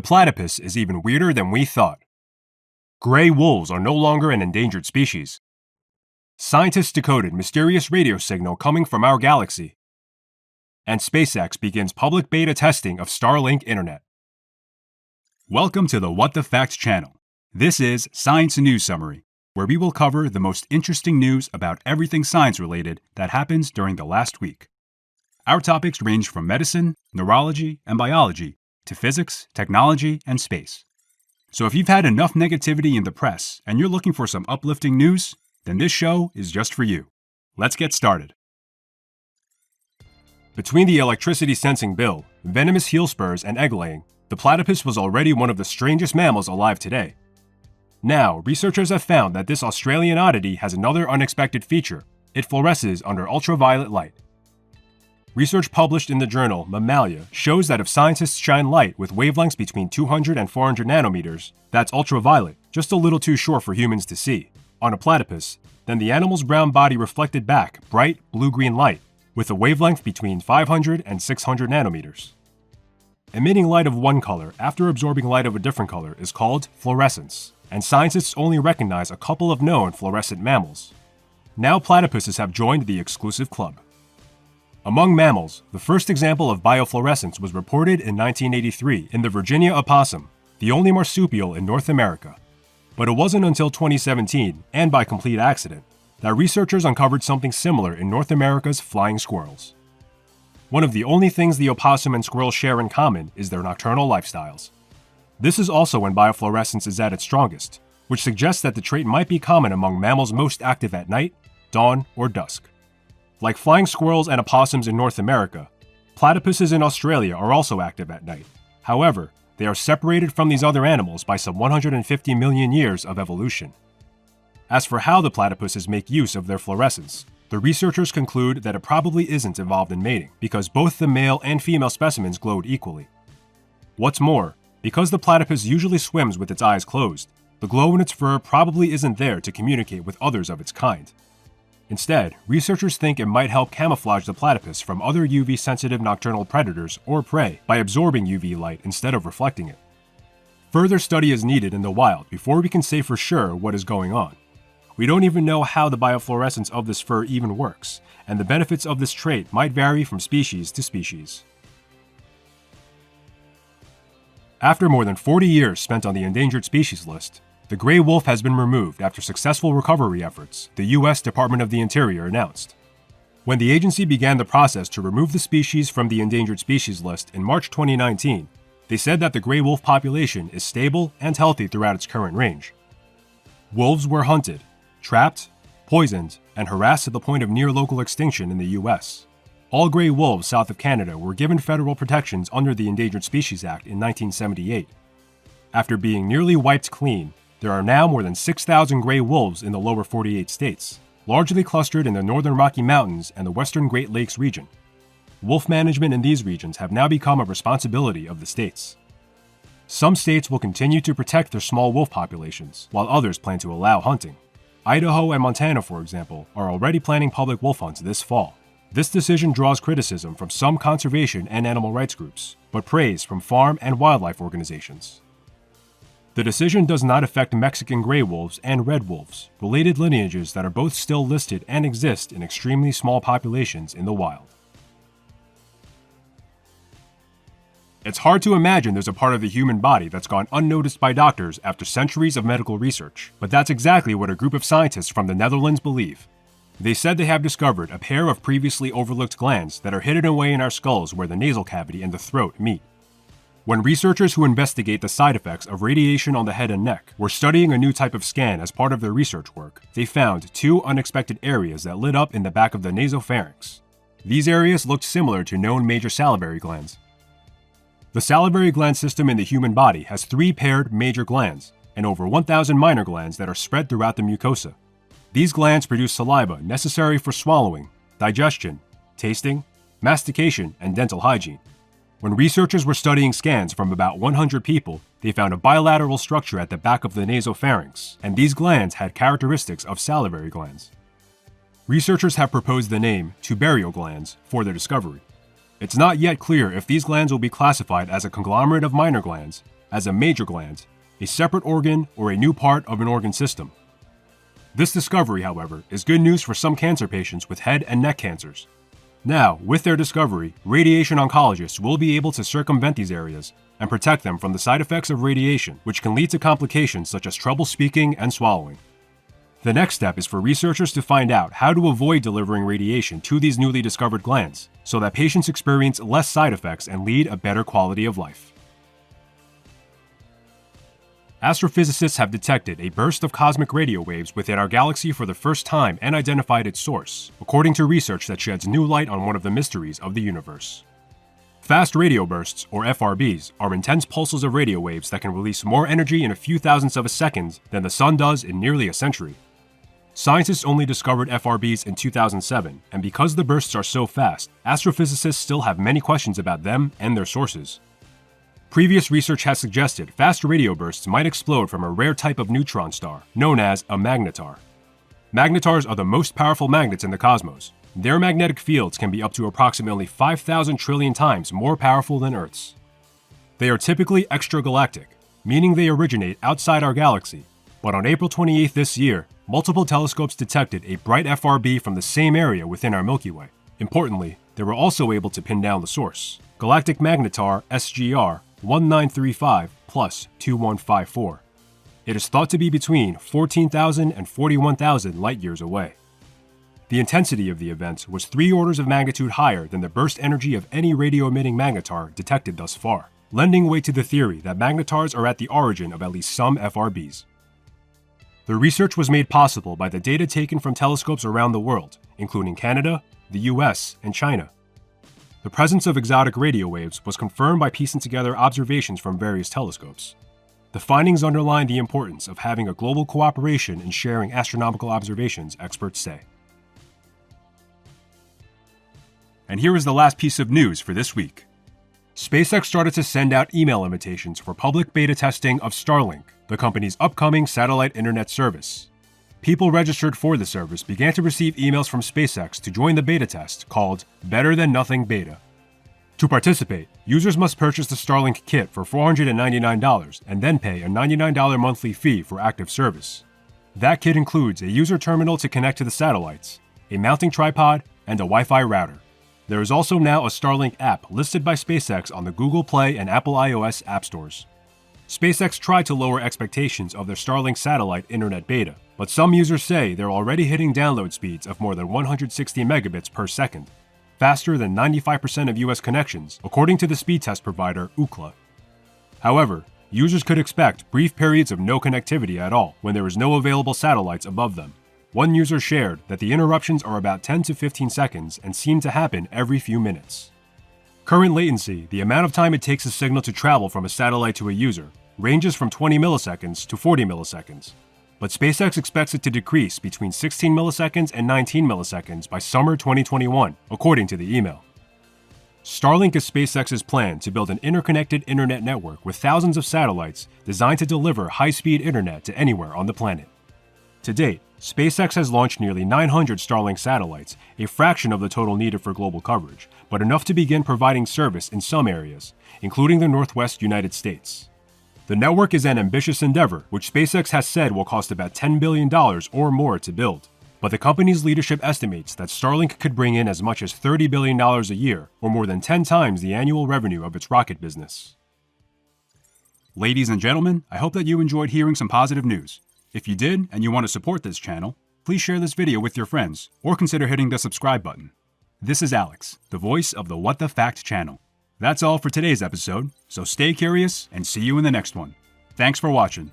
The platypus is even weirder than we thought. Gray wolves are no longer an endangered species. Scientists decoded mysterious radio signal coming from our galaxy. And SpaceX begins public beta testing of Starlink internet. Welcome to the What the Facts channel. This is Science News Summary, where we will cover the most interesting news about everything science-related that happens during the last week. Our topics range from medicine, neurology, and biology to physics, technology, and space. So if you've had enough negativity in the press and you're looking for some uplifting news, then this show is just for you. Let's get started. Between the electricity sensing bill, venomous heel spurs, and egg laying, the platypus was already one of the strangest mammals alive today. Now, researchers have found that this Australian oddity has another unexpected feature. It fluoresces under ultraviolet light. Research published in the journal Mammalia shows that if scientists shine light with wavelengths between 200 and 400 nanometers, that's ultraviolet, just a little too short for humans to see, on a platypus, then the animal's brown body reflected back bright blue-green light with a wavelength between 500 and 600 nanometers. Emitting light of one color after absorbing light of a different color is called fluorescence, and scientists only recognize a couple of known fluorescent mammals. Now platypuses have joined the exclusive club. Among mammals, the first example of biofluorescence was reported in 1983 in the Virginia opossum, the only marsupial in North America. But it wasn't until 2017, and by complete accident, that researchers uncovered something similar in North America's flying squirrels. One of the only things the opossum and squirrel share in common is their nocturnal lifestyles. This is also when biofluorescence is at its strongest, which suggests that the trait might be common among mammals most active at night, dawn, or dusk. Like flying squirrels and opossums in North America, platypuses in Australia are also active at night. However, they are separated from these other animals by some 150 million years of evolution. As for how the platypuses make use of their fluorescence, the researchers conclude that it probably isn't involved in mating, because both the male and female specimens glowed equally. What's more, because the platypus usually swims with its eyes closed, the glow in its fur probably isn't there to communicate with others of its kind. Instead, researchers think it might help camouflage the platypus from other UV-sensitive nocturnal predators or prey by absorbing UV light instead of reflecting it. Further study is needed in the wild before we can say for sure what is going on. We don't even know how the biofluorescence of this fur even works, and the benefits of this trait might vary from species to species. After more than 40 years spent on the endangered species list, the gray wolf has been removed after successful recovery efforts, the U.S. Department of the Interior announced. When the agency began the process to remove the species from the endangered species list in March 2019, they said that the gray wolf population is stable and healthy throughout its current range. Wolves were hunted, trapped, poisoned, and harassed to the point of near local extinction in the U.S. All gray wolves south of Canada were given federal protections under the Endangered Species Act in 1978. After being nearly wiped clean, there are now more than 6,000 gray wolves in the lower 48 states, largely clustered in the northern Rocky Mountains and the western Great Lakes region. Wolf management in these regions have now become a responsibility of the states. Some states will continue to protect their small wolf populations, while others plan to allow hunting. Idaho and Montana, for example, are already planning public wolf hunts this fall. This decision draws criticism from some conservation and animal rights groups, but praise from farm and wildlife organizations. The decision does not affect Mexican gray wolves and red wolves, related lineages that are both still listed and exist in extremely small populations in the wild. It's hard to imagine there's a part of the human body that's gone unnoticed by doctors after centuries of medical research, but that's exactly what a group of scientists from the Netherlands believe. They said they have discovered a pair of previously overlooked glands that are hidden away in our skulls where the nasal cavity and the throat meet. When researchers who investigate the side effects of radiation on the head and neck were studying a new type of scan as part of their research work, they found two unexpected areas that lit up in the back of the nasopharynx. These areas looked similar to known major salivary glands. The salivary gland system in the human body has 3 paired major glands and over 1,000 minor glands that are spread throughout the mucosa. These glands produce saliva necessary for swallowing, digestion, tasting, mastication, and dental hygiene. When researchers were studying scans from about 100 people, they found a bilateral structure at the back of the nasopharynx, and these glands had characteristics of salivary glands. Researchers have proposed the name tubercle glands for their discovery. It's not yet clear if these glands will be classified as a conglomerate of minor glands, as a major gland, a separate organ, or a new part of an organ system. This discovery, however, is good news for some cancer patients with head and neck cancers. Now, with their discovery, radiation oncologists will be able to circumvent these areas and protect them from the side effects of radiation, which can lead to complications such as trouble speaking and swallowing. The next step is for researchers to find out how to avoid delivering radiation to these newly discovered glands, so that patients experience less side effects and lead a better quality of life. Astrophysicists have detected a burst of cosmic radio waves within our galaxy for the first time and identified its source, according to research that sheds new light on one of the mysteries of the universe. Fast radio bursts, or FRBs, are intense pulses of radio waves that can release more energy in a few thousandths of a second than the sun does in nearly a century. Scientists only discovered FRBs in 2007, and because the bursts are so fast, astrophysicists still have many questions about them and their sources. Previous research has suggested fast radio bursts might explode from a rare type of neutron star, known as a magnetar. Magnetars are the most powerful magnets in the cosmos. Their magnetic fields can be up to approximately 5,000 trillion times more powerful than Earth's. They are typically extragalactic, meaning they originate outside our galaxy, but on April 28 this year, multiple telescopes detected a bright FRB from the same area within our Milky Way. Importantly, they were also able to pin down the source, galactic magnetar SGR 1935 plus 2154. It is thought to be between 14,000 and 41,000 light-years away. The intensity of the event was 3 orders of magnitude higher than the burst energy of any radio-emitting magnetar detected thus far, lending weight to the theory that magnetars are at the origin of at least some FRBs. The research was made possible by the data taken from telescopes around the world, including Canada, the US, and China. The presence of exotic radio waves was confirmed by piecing together observations from various telescopes. The findings underline the importance of having a global cooperation in sharing astronomical observations, experts say. And here is the last piece of news for this week. SpaceX started to send out email invitations for public beta testing of Starlink, the company's upcoming satellite internet service. People registered for the service began to receive emails from SpaceX to join the beta test called Better Than Nothing Beta. To participate, users must purchase the Starlink kit for $499 and then pay a $99 monthly fee for active service. That kit includes a user terminal to connect to the satellites, a mounting tripod, and a Wi-Fi router. There is also now a Starlink app listed by SpaceX on the Google Play and Apple iOS app stores. SpaceX tried to lower expectations of their Starlink satellite internet beta, but some users say they're already hitting download speeds of more than 160 megabits per second, faster than 95% of US connections, according to the speed test provider Ookla. However, users could expect brief periods of no connectivity at all when there is no available satellites above them. One user shared that the interruptions are about 10 to 15 seconds and seem to happen every few minutes. Current latency, the amount of time it takes a signal to travel from a satellite to a user, ranges from 20 milliseconds to 40 milliseconds, but SpaceX expects it to decrease between 16 milliseconds and 19 milliseconds by summer 2021, according to the email. Starlink is SpaceX's plan to build an interconnected internet network with thousands of satellites designed to deliver high-speed internet to anywhere on the planet. To date, SpaceX has launched nearly 900 Starlink satellites, a fraction of the total needed for global coverage, but enough to begin providing service in some areas, including the Northwest United States. The network is an ambitious endeavor, which SpaceX has said will cost about $10 billion or more to build. But the company's leadership estimates that Starlink could bring in as much as $30 billion a year, or more than 10 times the annual revenue of its rocket business. Ladies and gentlemen, I hope that you enjoyed hearing some positive news. If you did and you want to support this channel, please share this video with your friends or consider hitting the subscribe button. This is Alex, the voice of the What the Fact channel. That's all for today's episode, so stay curious and see you in the next one. Thanks for watching.